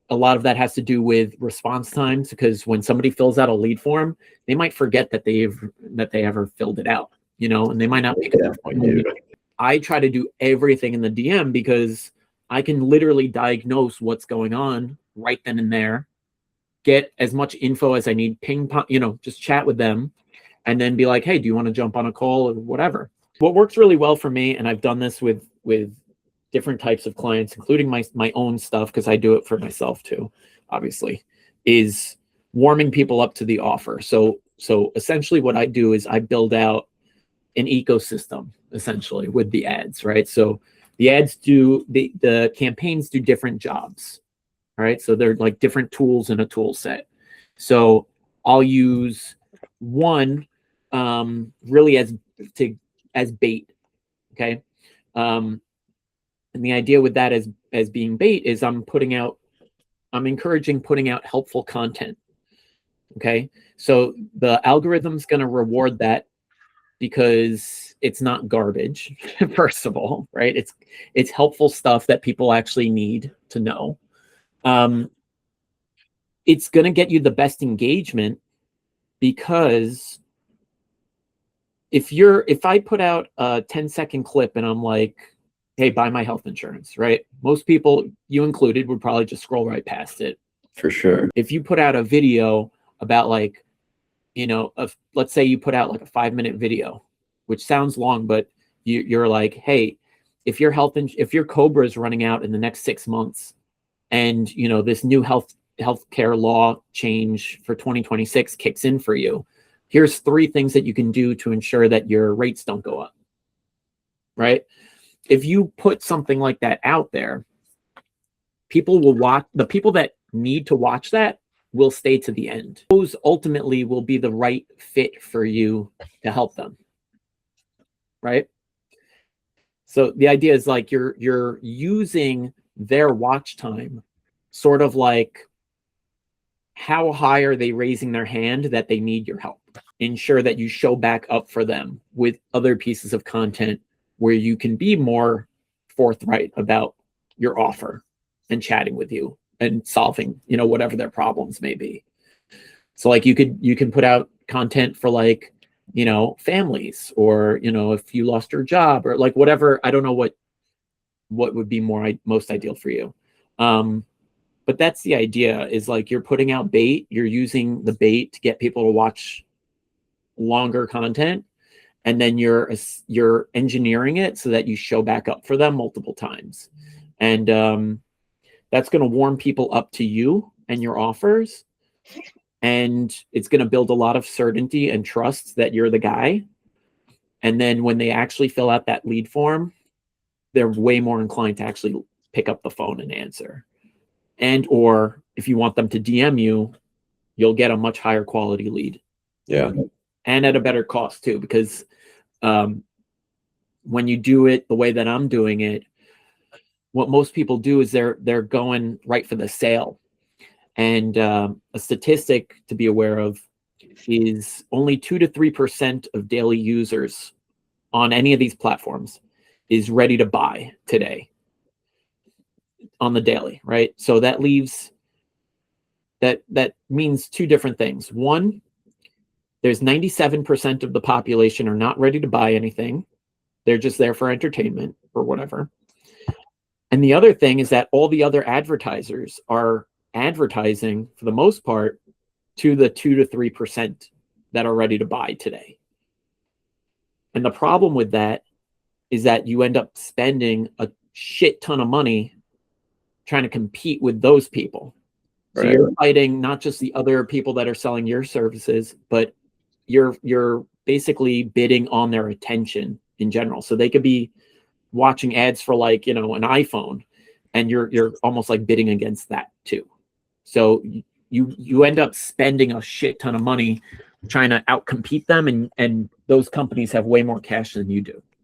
a lot of that has to do with response times, because when somebody fills out a lead form, they might forget that they ever filled it out, and they might not pick it up. I try to do everything in the DM because I can literally diagnose what's going on right then and there, get as much info as I need, ping pong, just chat with them, and then be like, hey, do you want to jump on a call or whatever? What works really well for me, and I've done this with different types of clients, including my own stuff, because I do it for myself too, obviously, is warming people up to the offer. So essentially what I do is I build out an ecosystem essentially with the ads, right? So the ads the campaigns do different jobs, right? So they're like different tools in a tool set. So I'll use one really as bait, okay? And the idea with that as being bait is I'm encouraging putting out helpful content, okay? So the algorithm's going to reward that because it's not garbage, first of all, right? It's helpful stuff that people actually need to know. It's going to get you the best engagement, because if I put out a 10-second clip and I'm like, hey, buy my health insurance, right? Most people, you included, would probably just scroll right past it. For sure. If you put out a video about let's say you put out like a 5-minute video, which sounds long, but you're like, hey, if your COBRA is running out in the next 6 months, and this new healthcare law change for 2026 kicks in for you, here's 3 things that you can do to ensure that your rates don't go up, right? If you put something like that out there, people will watch. The people that need to watch that will stay to the end. Those ultimately will be the right fit for you to help them, right? So the idea is like you're using their watch time, sort of like, how high are they raising their hand that they need your help? Ensure that you show back up for them with other pieces of content where you can be more forthright about your offer and chatting with you and solving, whatever their problems may be. So like you can put out content for like, families, or, if you lost your job, or like whatever. I don't know what would be most ideal for you. But that's the idea, is like you're putting out bait, you're using the bait to get people to watch longer content, and then you're engineering it so that you show back up for them multiple times. And that's going to warm people up to you and your offers. And it's going to build a lot of certainty and trust that you're the guy. And then when they actually fill out that lead form, they're way more inclined to actually pick up the phone and answer. And or if you want them to DM you, you'll get a much higher quality lead. Yeah. And at a better cost too, because when you do it the way that I'm doing it, what most people do is they're going right for the sale. And a statistic to be aware of is only 2 to 3% of daily users on any of these platforms is ready to buy today on the daily, right? So that leaves that means 2 different things. One, there's 97% of the population are not ready to buy anything. They're just there for entertainment or whatever. And the other thing is that all the other advertisers are advertising, for the most part, to the 2 to 3% that are ready to buy today. And the problem with that is that you end up spending a shit ton of money trying to compete with those people. So right. You're fighting not just the other people that are selling your services, but you're basically bidding on their attention in general. So they could be watching ads for like, an iPhone, and you're almost like bidding against that too. So you end up spending a shit ton of money trying to outcompete them, and those companies have way more cash than you do.